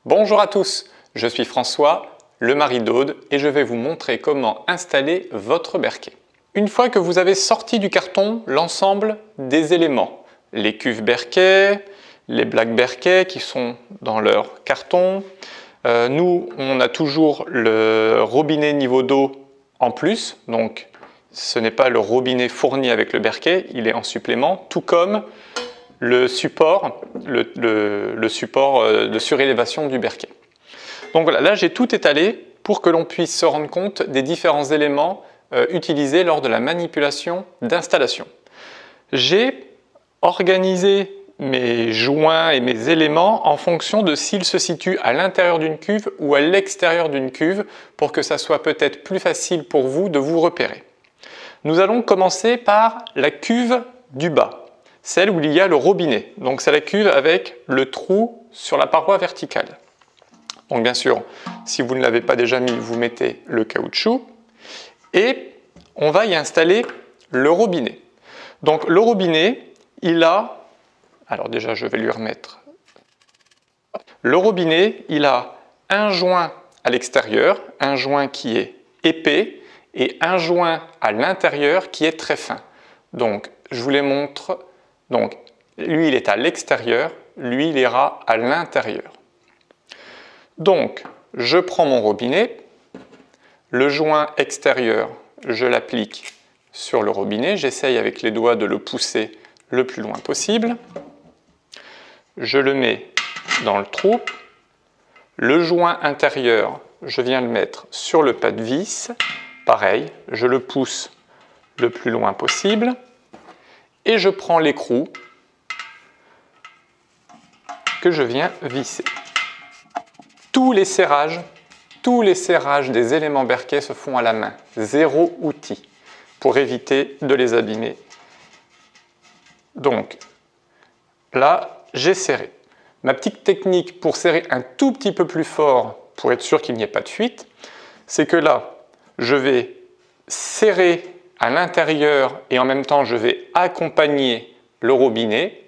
Bonjour à tous, je suis François, le mari d'Aude, et je vais vous montrer comment installer votre Berquet. Une fois que vous avez sorti du carton l'ensemble des éléments, les cuves Berquet, les blagues Berquet qui sont dans leur carton, nous on a toujours le robinet niveau d'eau en plus, donc ce n'est pas le robinet fourni avec le Berquet, il est en supplément, tout comme le support, le support de surélévation du Berquet. Donc voilà, là j'ai tout étalé pour que l'on puisse se rendre compte des différents éléments utilisés lors de la manipulation d'installation. J'ai organisé mes joints et mes éléments en fonction de s'ils se situent à l'intérieur d'une cuve ou à l'extérieur d'une cuve pour que ça soit peut-être plus facile pour vous de vous repérer. Nous allons commencer par la cuve du bas, celle où il y a le robinet. Donc c'est la cuve avec le trou sur la paroi verticale. Donc bien sûr, si vous ne l'avez pas déjà mis, vous mettez le caoutchouc et on va y installer le robinet. Donc le robinet, il a, alors déjà je vais lui remettre, le robinet, il a un joint à l'extérieur, un joint qui est épais et un joint à l'intérieur qui est très fin. Donc je vous les montre. Donc, lui, il est à l'extérieur, lui, il ira à l'intérieur. Donc, je prends mon robinet, le joint extérieur, je l'applique sur le robinet, j'essaye avec les doigts de le pousser le plus loin possible. Je le mets dans le trou. Le joint intérieur, je viens le mettre sur le pas de vis. Pareil, je le pousse le plus loin possible. Et je prends l'écrou que je viens visser. Tous les serrages des éléments Berquet se font à la main, zéro outil, pour éviter de les abîmer. Donc là, j'ai serré. Ma petite technique pour serrer un tout petit peu plus fort, pour être sûr qu'il n'y ait pas de fuite, c'est que là, je vais serrer à l'intérieur et en même temps je vais accompagner le robinet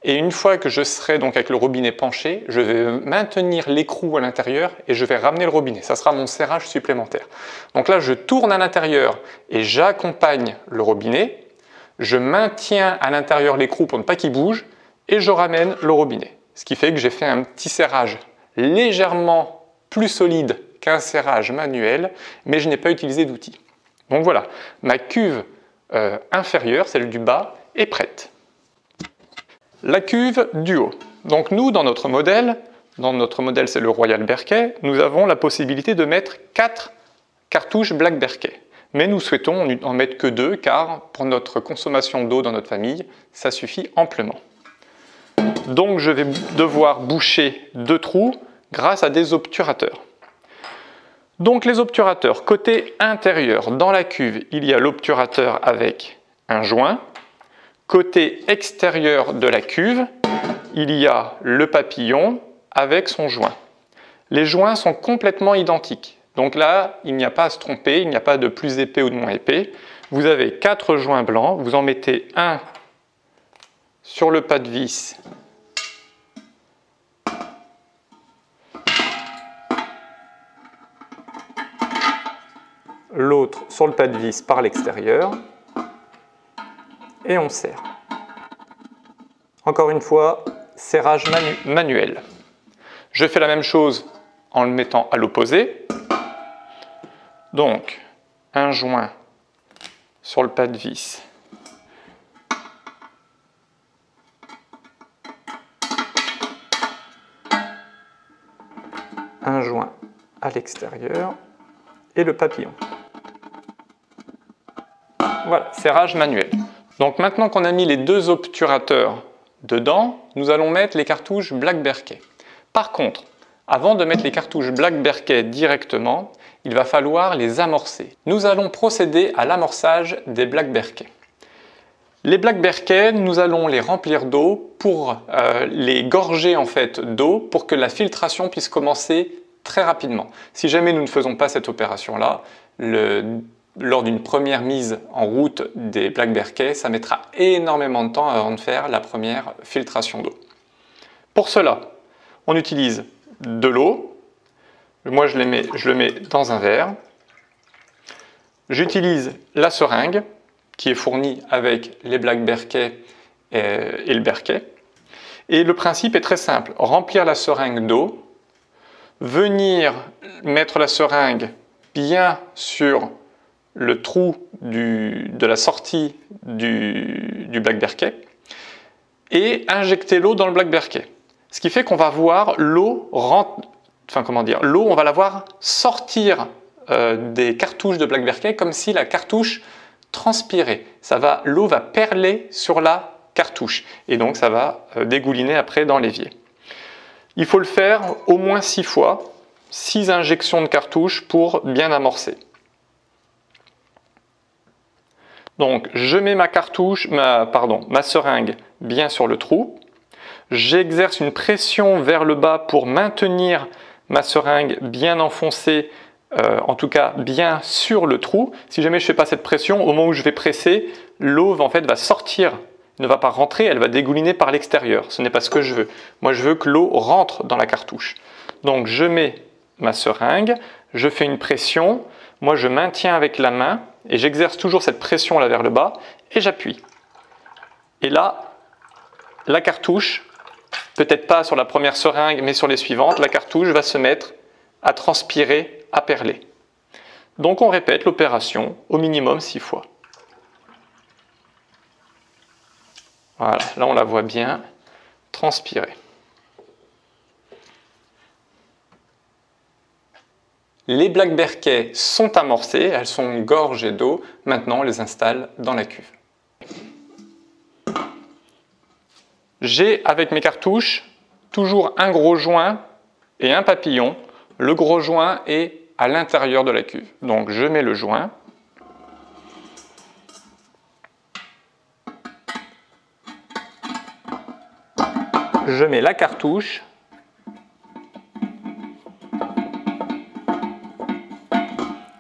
et une fois que je serai donc avec le robinet penché, je vais maintenir l'écrou à l'intérieur et je vais ramener le robinet. Ça sera mon serrage supplémentaire. Donc là je tourne à l'intérieur et j'accompagne le robinet, je maintiens à l'intérieur l'écrou pour ne pas qu'il bouge et je ramène le robinet. Ce qui fait que j'ai fait un petit serrage légèrement plus solide qu'un serrage manuel, mais je n'ai pas utilisé d'outil. Donc voilà, ma cuve inférieure, celle du bas, est prête. La cuve du haut. Donc nous, dans notre modèle c'est le Royal Berquet, nous avons la possibilité de mettre 4 cartouches Black Berquet. Mais nous souhaitons en mettre que 2, car pour notre consommation d'eau dans notre famille, ça suffit amplement. Donc je vais devoir boucher 2 trous grâce à des obturateurs. Donc les obturateurs, côté intérieur, dans la cuve, il y a l'obturateur avec un joint. Côté extérieur de la cuve, il y a le papillon avec son joint. Les joints sont complètement identiques. Donc là, il n'y a pas à se tromper, il n'y a pas de plus épais ou de moins épais. Vous avez 4 joints blancs, vous en mettez un sur le pas de vis l'autre sur le pas de vis par l'extérieur et on serre. Encore une fois, serrage manuel. Je fais la même chose en le mettant à l'opposé. Donc, un joint sur le pas de vis. Un joint à l'extérieur et le papillon. Voilà, serrage manuel. Donc maintenant qu'on a mis les 2 obturateurs dedans, nous allons mettre les cartouches Black Berquet. Par contre, avant de mettre les cartouches Black Berquet directement, il va falloir les amorcer. Nous allons procéder à l'amorçage des Black Berquet. Les Black Berquet, nous allons les remplir d'eau pour les gorger en fait d'eau pour que la filtration puisse commencer très rapidement. Si jamais nous ne faisons pas cette opération-là, lors d'une première mise en route des Black Berquet, ça mettra énormément de temps avant de faire la première filtration d'eau. Pour cela, on utilise de l'eau. Moi, je le mets dans un verre. J'utilise la seringue qui est fournie avec les Black Berkey et le Berkey. Et le principe est très simple. Remplir la seringue d'eau, venir mettre la seringue bien sur le trou de la sortie du Black Berkey et injecter l'eau dans le Black Berkey. Ce qui fait qu'on va voir l'eau l'eau, on va la voir sortir des cartouches de Black Berkey comme si la cartouche transpirait. L'eau va perler sur la cartouche et donc ça va dégouliner après dans l'évier. Il faut le faire au moins 6 fois, 6 injections de cartouche pour bien amorcer. Donc je mets ma seringue bien sur le trou. J'exerce une pression vers le bas pour maintenir ma seringue bien enfoncée, en tout cas bien sur le trou. Si jamais je ne fais pas cette pression, au moment où je vais presser, l'eau va sortir, ne va pas rentrer, elle va dégouliner par l'extérieur. Ce n'est pas ce que je veux. Moi je veux que l'eau rentre dans la cartouche. Donc je mets ma seringue, je fais une pression, moi je maintiens avec la main et j'exerce toujours cette pression là vers le bas et j'appuie. Et là, la cartouche, peut-être pas sur la première seringue, mais sur les suivantes, la cartouche va se mettre à transpirer, à perler. Donc on répète l'opération au minimum 6 fois. Voilà, là on la voit bien transpirer. Les Black Berkey sont amorcées, elles sont gorgées d'eau. Maintenant on les installe dans la cuve. J'ai avec mes cartouches toujours un gros joint et un papillon. Le gros joint est à l'intérieur de la cuve. Donc je mets le joint. Je mets la cartouche.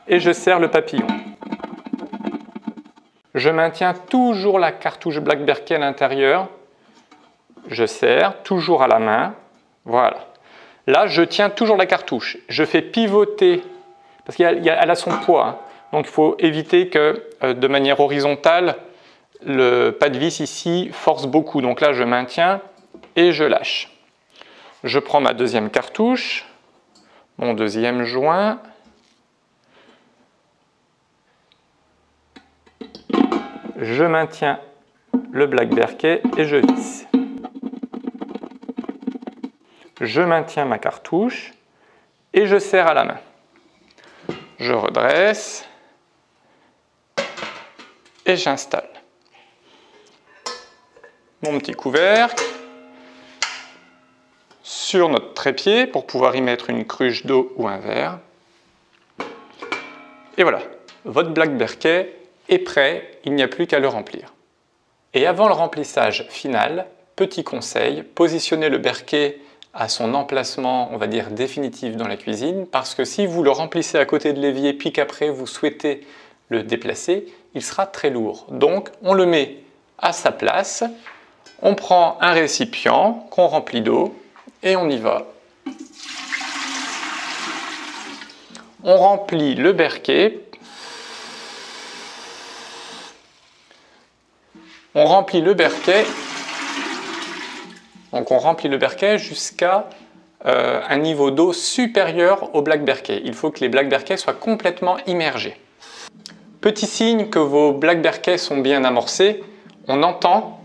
Et je serre le papillon. Je maintiens toujours la cartouche Black Berkey à l'intérieur. Je serre, toujours à la main. Voilà. Là, je tiens toujours la cartouche. Je fais pivoter, parce qu'elle a son poids. Hein. Donc, il faut éviter que, de manière horizontale, le pas de vis ici force beaucoup. Donc là, je maintiens et je lâche. Je prends ma deuxième cartouche, mon deuxième joint. Je maintiens le Black Berkey et je visse. Je maintiens ma cartouche et je serre à la main. Je redresse et j'installe mon petit couvercle sur notre trépied pour pouvoir y mettre une cruche d'eau ou un verre. Et voilà, votre Black Berkey est prêt, il n'y a plus qu'à le remplir. Et avant le remplissage final, petit conseil, positionnez le Berkey à son emplacement, on va dire définitif dans la cuisine, parce que si vous le remplissez à côté de l'évier puis qu'après vous souhaitez le déplacer, il sera très lourd. Donc on le met à sa place, on prend un récipient qu'on remplit d'eau et on y va. On remplit le Berkey. On remplit le Berkey. Donc on remplit le Berkey jusqu'à un niveau d'eau supérieur au Black Berkey. Il faut que les Black Berkey soient complètement immergés. Petit signe que vos Black Berkey sont bien amorcés, on entend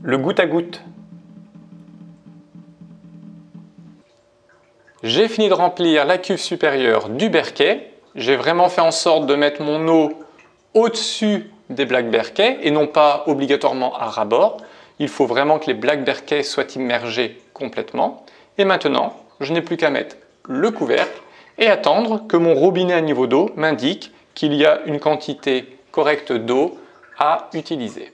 le goutte à goutte. J'ai fini de remplir la cuve supérieure du Berkey. J'ai vraiment fait en sorte de mettre mon eau au-dessus des Black Berkey et non pas obligatoirement à ras-bord. Il faut vraiment que les Black Berkey soient immergés complètement. Et maintenant, je n'ai plus qu'à mettre le couvercle et attendre que mon robinet à niveau d'eau m'indique qu'il y a une quantité correcte d'eau à utiliser.